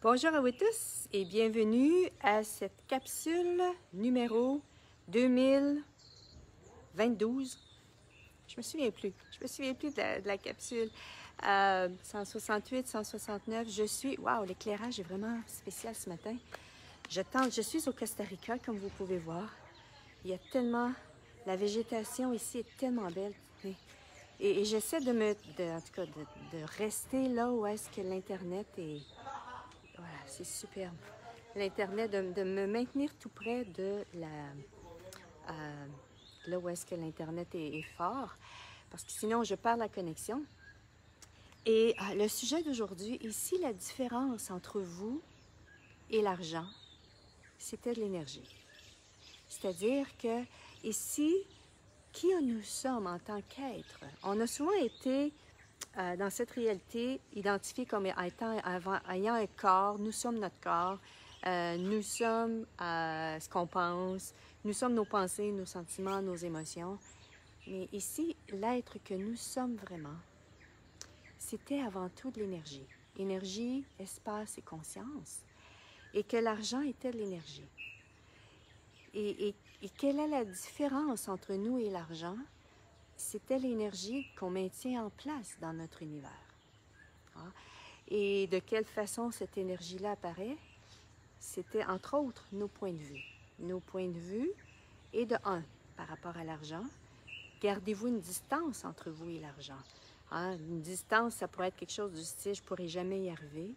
Bonjour à vous tous et bienvenue à cette capsule numéro 2022. Je me souviens plus. Je me souviens plus de la capsule 168, 169. Waouh, l'éclairage est vraiment spécial ce matin. Je suis au Costa Rica, comme vous pouvez voir. Il y a tellement, la végétation ici est tellement belle. Et j'essaie en tout cas, de rester là où est-ce que l'Internet est. Voilà, c'est superbe. L'Internet, de me maintenir tout près de là où est-ce que l'Internet est fort, parce que sinon, je perds la connexion. Et le sujet d'aujourd'hui, ici, la différence entre vous et l'argent, c'était de l'énergie. C'est-à-dire que ici, qui nous sommes en tant qu'être? On a souvent été, dans cette réalité, identifiés comme ayant un corps. Nous sommes notre corps. Nous sommes ce qu'on pense. Nous sommes nos pensées, nos sentiments, nos émotions. Mais ici, l'être que nous sommes vraiment, c'était avant tout de l'énergie. Énergie, espace et conscience. Et que l'argent était de l'énergie. Et quelle est la différence entre nous et l'argent? C'était l'énergie qu'on maintient en place dans notre univers. Et de quelle façon cette énergie-là apparaît? C'était entre autres nos points de vue. Nos points de vue, et de un, par rapport à l'argent, gardez-vous une distance entre vous et l'argent. Une distance, ça pourrait être quelque chose du style « je ne pourrai jamais y arriver »,«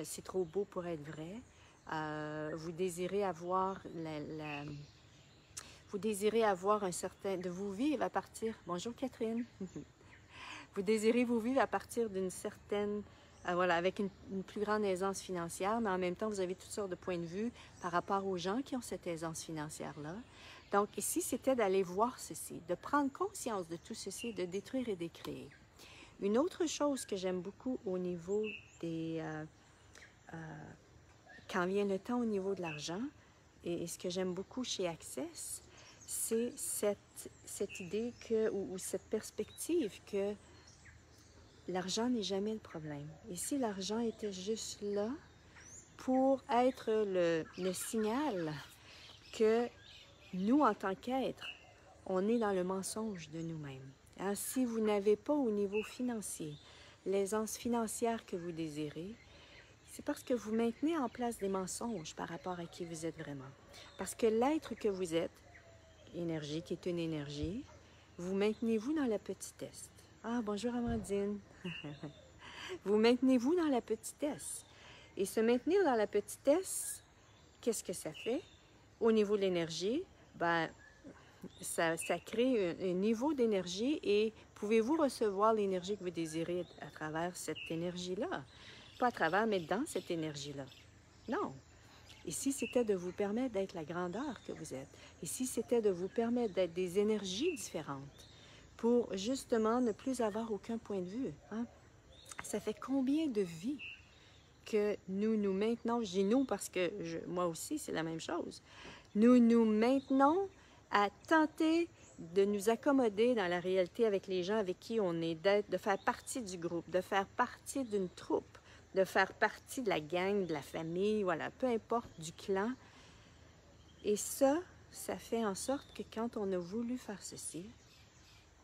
c'est trop beau pour être vrai », vous désirez avoir vous désirez avoir de vous vivre à partir... Bonjour Catherine! Vous désirez vous vivre à partir d'une certaine... voilà, avec une plus grande aisance financière, mais en même temps, vous avez toutes sortes de points de vue par rapport aux gens qui ont cette aisance financière-là. Donc ici, c'était d'aller voir ceci, de prendre conscience de tout ceci, de détruire et d'écrire. Une autre chose que j'aime beaucoup au niveau des... quand vient le temps au niveau de l'argent, et ce que j'aime beaucoup chez Access, c'est cette idée ou cette perspective que l'argent n'est jamais le problème. Ici, l'argent était juste là pour être le signal que nous, en tant qu'êtres, on est dans le mensonge de nous-mêmes. Si vous n'avez pas au niveau financier l'aisance financière que vous désirez, c'est parce que vous maintenez en place des mensonges par rapport à qui vous êtes vraiment. Parce que l'être que vous êtes, énergie qui est une énergie, vous maintenez-vous dans la petitesse. Bonjour Amandine! Vous maintenez-vous dans la petitesse. Et se maintenir dans la petitesse, qu'est-ce que ça fait? Au niveau de l'énergie, ça crée un niveau d'énergie et pouvez-vous recevoir l'énergie que vous désirez à travers cette énergie-là? Pas à travers, mais dans cette énergie-là. Non. Ici, c'était de vous permettre d'être la grandeur que vous êtes. Ici, c'était de vous permettre d'être des énergies différentes pour justement ne plus avoir aucun point de vue. Ça fait combien de vies que nous maintenons, je dis nous parce que moi aussi, c'est la même chose, nous maintenons à tenter de nous accommoder dans la réalité avec les gens avec qui on est, de faire partie du groupe, de faire partie d'une troupe, de faire partie de la gang, de la famille, voilà, peu importe, du clan. Et ça fait en sorte que quand on a voulu faire ceci,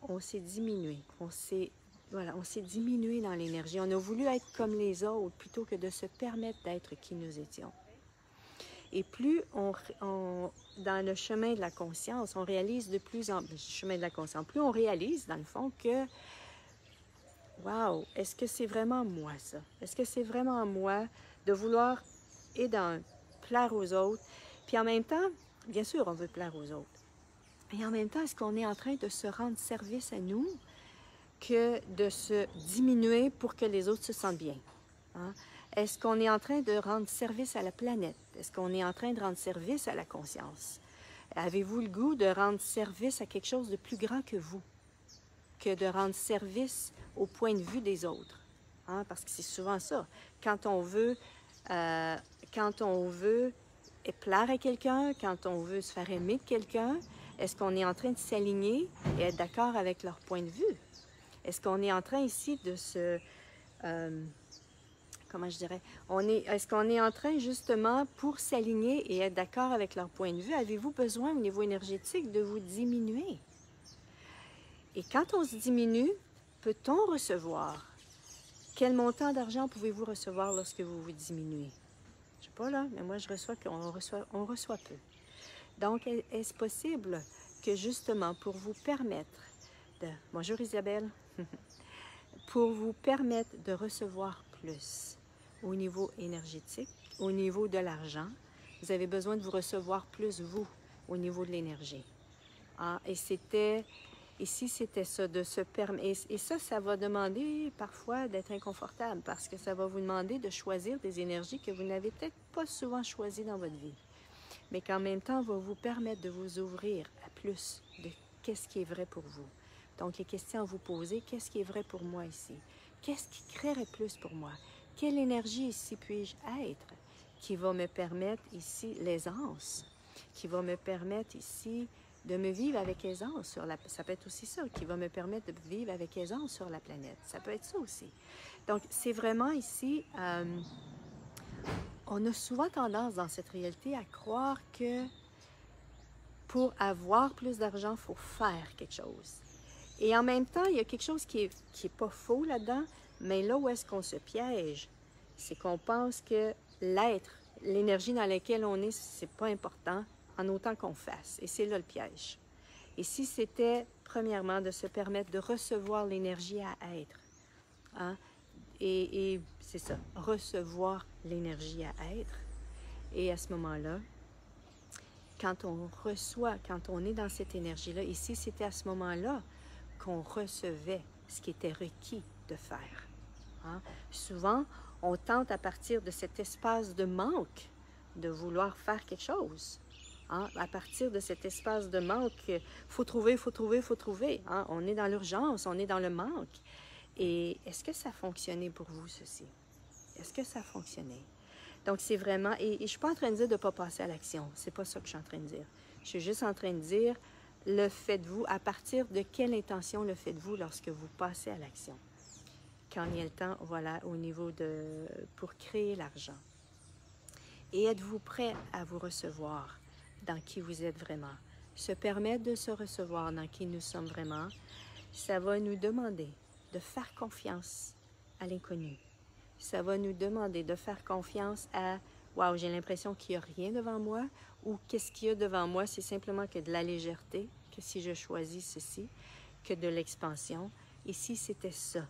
on s'est diminué, on s'est diminué dans l'énergie. On a voulu être comme les autres plutôt que de se permettre d'être qui nous étions. Et plus dans le chemin de la conscience, on réalise de plus en plus, chemin de la conscience, plus on réalise dans le fond que wow, est-ce que c'est vraiment moi ça? Est-ce que c'est vraiment moi de vouloir et plaire aux autres? Puis en même temps, bien sûr, on veut plaire aux autres. Et en même temps, est-ce qu'on est en train de se rendre service à nous que de se diminuer pour que les autres se sentent bien? Est-ce qu'on est en train de rendre service à la planète? Est-ce qu'on est en train de rendre service à la conscience? Avez-vous le goût de rendre service à quelque chose de plus grand que vous? Que de rendre service au point de vue des autres. Parce que c'est souvent ça. Quand on veut plaire à quelqu'un, quand on veut se faire aimer de quelqu'un, est-ce qu'on est en train de s'aligner et être d'accord avec leur point de vue? Est-ce qu'on est en train ici de se... comment je dirais, est-ce qu'on est en train justement pour s'aligner et être d'accord avec leur point de vue, avez-vous besoin au niveau énergétique de vous diminuer? Et quand on se diminue, peut-on recevoir? Quel montant d'argent pouvez-vous recevoir lorsque vous vous diminuez? Je ne sais pas là, mais moi je reçois on reçoit peu. Donc, est-ce possible que justement pour vous permettre de... Bonjour Isabelle. Pour vous permettre de recevoir plus au niveau énergétique, au niveau de l'argent, vous avez besoin de vous recevoir plus vous au niveau de l'énergie. Ah, et ici c'était ça, de se permettre, et ça va demander parfois d'être inconfortable parce que ça va vous demander de choisir des énergies que vous n'avez peut-être pas souvent choisies dans votre vie, mais qu'en même temps va vous permettre de vous ouvrir à plus de qu'est-ce qui est vrai pour vous. Donc, les questions à vous poser, qu'est-ce qui est vrai pour moi ici? Qu'est-ce qui créerait plus pour moi? Quelle énergie ici puis-je être qui va me permettre ici l'aisance, qui va me permettre ici de me vivre avec aisance sur la... Ça peut être aussi ça, qui va me permettre de vivre avec aisance sur la planète. Ça peut être ça aussi. Donc, c'est vraiment ici... on a souvent tendance dans cette réalité à croire que pour avoir plus d'argent, il faut faire quelque chose. Et en même temps, il y a quelque chose qui est pas faux là-dedans, mais là où est-ce qu'on se piège, c'est qu'on pense que l'être, l'énergie dans laquelle on est, c'est pas important, en autant qu'on fasse. Et c'est là le piège. Et si c'était, premièrement, de se permettre de recevoir l'énergie à être, hein? Et c'est ça, recevoir l'énergie à être. Et à ce moment-là, quand on reçoit, quand on est dans cette énergie-là, ici, c'était à ce moment-là qu'on recevait ce qui était requis de faire. Hein? Souvent, on tente à partir de cet espace de manque de vouloir faire quelque chose. Hein? À partir de cet espace de manque, il faut trouver, il faut trouver, il faut trouver. Hein? On est dans l'urgence, on est dans le manque. Et est-ce que ça a fonctionné pour vous, ceci? Est-ce que ça a fonctionné? Donc, c'est vraiment... Et je ne suis pas en train de dire de ne pas passer à l'action. C'est pas ça que je suis en train de dire. Je suis juste en train de dire, le faites-vous, à partir de quelle intention le faites-vous lorsque vous passez à l'action? Quand il y a le temps, voilà, au niveau de... pour créer l'argent. Et êtes-vous prêt à vous recevoir dans qui vous êtes vraiment? Se permettre de se recevoir dans qui nous sommes vraiment, ça va nous demander de faire confiance à l'inconnu. Ça va nous demander de faire confiance à « Wow, j'ai l'impression qu'il n'y a rien devant moi » ou « Qu'est-ce qu'il y a devant moi? C'est simplement que de la légèreté, que si je choisis ceci, que de l'expansion. » Ici, c'était ça.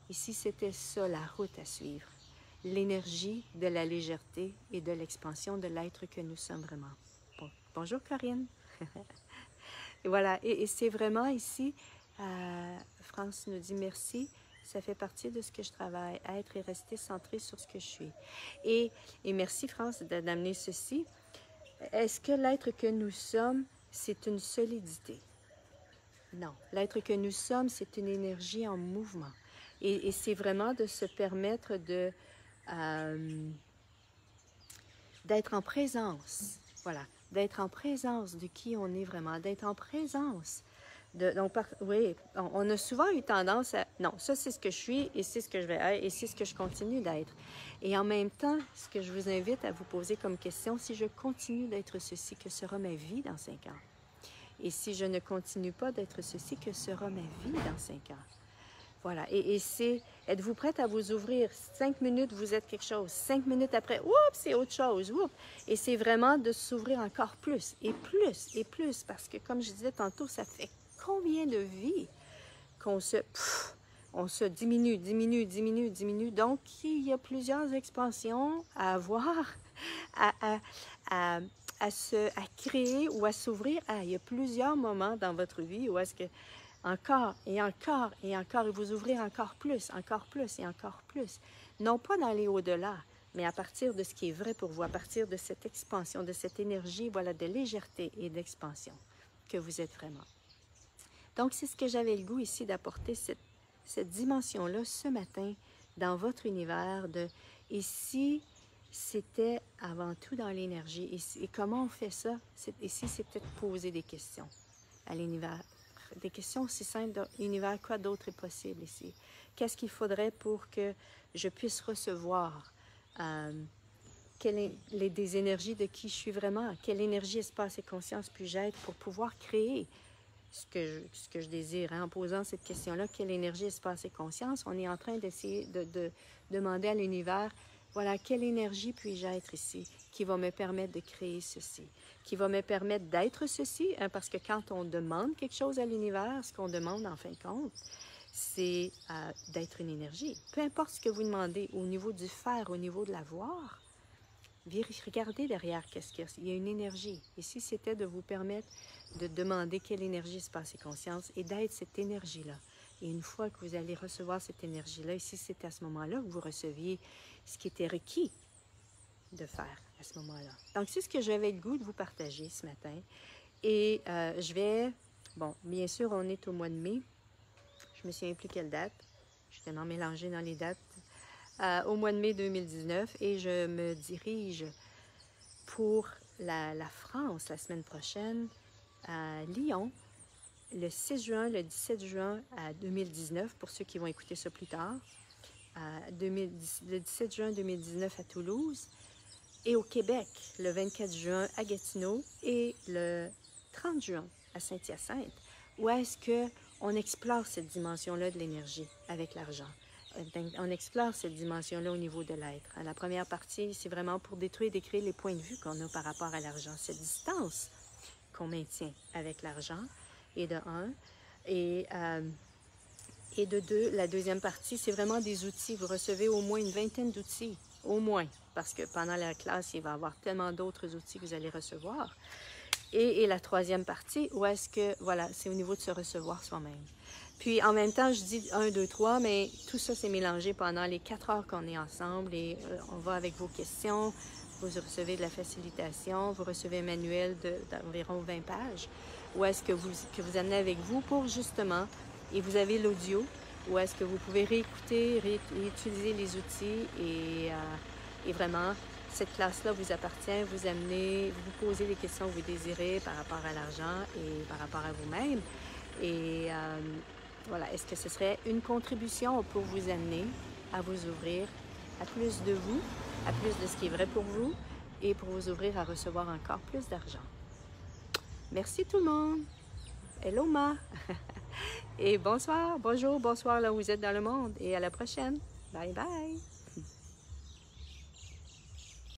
Ici, c'était ça, la route à suivre. L'énergie de la légèreté et de l'expansion de l'être que nous sommes vraiment. Bon, bonjour Corinne. Et voilà, et c'est vraiment ici, France nous dit merci. Ça fait partie de ce que je travaille, être et rester centré sur ce que je suis. Et merci, France, d'amener ceci. Est-ce que l'être que nous sommes, c'est une solidité? Non. L'être que nous sommes, c'est une énergie en mouvement. Et c'est vraiment de se permettre d'être en présence. Voilà. D'être en présence de qui on est vraiment. D'être en présence. Oui, on a souvent eu tendance à... Non, ça, c'est ce que je suis et c'est ce que je vais être et c'est ce que je continue d'être. Et en même temps, ce que je vous invite à vous poser comme question, si je continue d'être ceci, que sera ma vie dans 5 ans? Et si je ne continue pas d'être ceci, que sera ma vie dans 5 ans? Voilà. Et c'est... Êtes-vous prête à vous ouvrir? 5 minutes, vous êtes quelque chose. 5 minutes après, oups, c'est autre chose. Oups. Et c'est vraiment de s'ouvrir encore plus et plus et plus. Parce que, comme je disais tantôt, ça fait combien de vies qu'on on se diminue. Donc, il y a plusieurs expansions à avoir, à créer ou à s'ouvrir. Il y a plusieurs moments dans votre vie où est-ce que encore et encore et encore, et vous ouvrir encore plus et encore plus. Non pas dans les au-delà, mais à partir de ce qui est vrai pour vous, à partir de cette expansion, de cette énergie, voilà, de légèreté et d'expansion que vous êtes vraiment. Donc, c'est ce que j'avais le goût ici d'apporter, cette dimension-là ce matin dans votre univers. Et si c'était avant tout dans l'énergie, et comment on fait ça? Ici, c'est peut-être poser des questions à l'univers. Des questions aussi simples de l'univers, quoi d'autre est possible ici? qu'est-ce qu'il faudrait pour que je puisse recevoir des énergies de qui je suis vraiment, quelle énergie, espace et conscience puis-je être pour pouvoir créer ce que je désire. En posant cette question-là, quelle énergie, espace et conscience, on est en train d'essayer de demander à l'univers, voilà, quelle énergie puis-je être ici qui va me permettre de créer ceci, qui va me permettre d'être ceci, parce que quand on demande quelque chose à l'univers, ce qu'on demande en fin de compte, c'est d'être une énergie. Peu importe ce que vous demandez au niveau du faire, au niveau de l'avoir, regardez derrière qu'est-ce qu'il y a. Il y a une énergie. Ici, c'était de vous permettre de demander quelle énergie se passe et conscience et d'être cette énergie-là. Et une fois que vous allez recevoir cette énergie-là, ici, c'est à ce moment-là que vous receviez ce qui était requis de faire à ce moment-là. Donc, c'est ce que j'avais le goût de vous partager ce matin. Et je vais... Bon, bien sûr, on est au mois de mai. Je me souviens plus quelle date. Je suis tellement mélangée dans les dates. Au mois de mai 2019 et je me dirige pour la France la semaine prochaine à Lyon le 6 juin, le 17 juin à 2019 pour ceux qui vont écouter ça plus tard, le 17 juin 2019 à Toulouse et au Québec le 24 juin à Gatineau et le 30 juin à Saint-Hyacinthe où est-ce qu'on explore cette dimension-là de l'énergie avec l'argent. On explore cette dimension-là au niveau de l'être. La première partie, c'est vraiment pour détruire et décrire les points de vue qu'on a par rapport à l'argent, cette distance qu'on maintient avec l'argent, et de un. Et de deux, la deuxième partie, c'est vraiment des outils. Vous recevez au moins une vingtaine d'outils, au moins, parce que pendant la classe, il va y avoir tellement d'autres outils que vous allez recevoir. Et la troisième partie, où est-ce que, voilà, c'est au niveau de se recevoir soi-même. Puis, en même temps, je dis 1, 2, 3, mais tout ça, c'est mélangé pendant les 4 heures qu'on est ensemble et on va avec vos questions. Vous recevez de la facilitation, vous recevez un manuel d'environ 20 pages, où est-ce que vous amenez avec vous pour justement, et vous avez l'audio, où est-ce que vous pouvez réécouter, réutiliser les outils et vraiment, cette classe-là vous appartient, vous amenez, vous posez les questions que vous désirez par rapport à l'argent et par rapport à vous-même. Et voilà, est-ce que ce serait une contribution pour vous amener à vous ouvrir à plus de vous, à plus de ce qui est vrai pour vous et pour vous ouvrir à recevoir encore plus d'argent. Merci tout le monde. Hello Ma. Et bonsoir, bonjour, bonsoir là où vous êtes dans le monde et à la prochaine. Bye bye.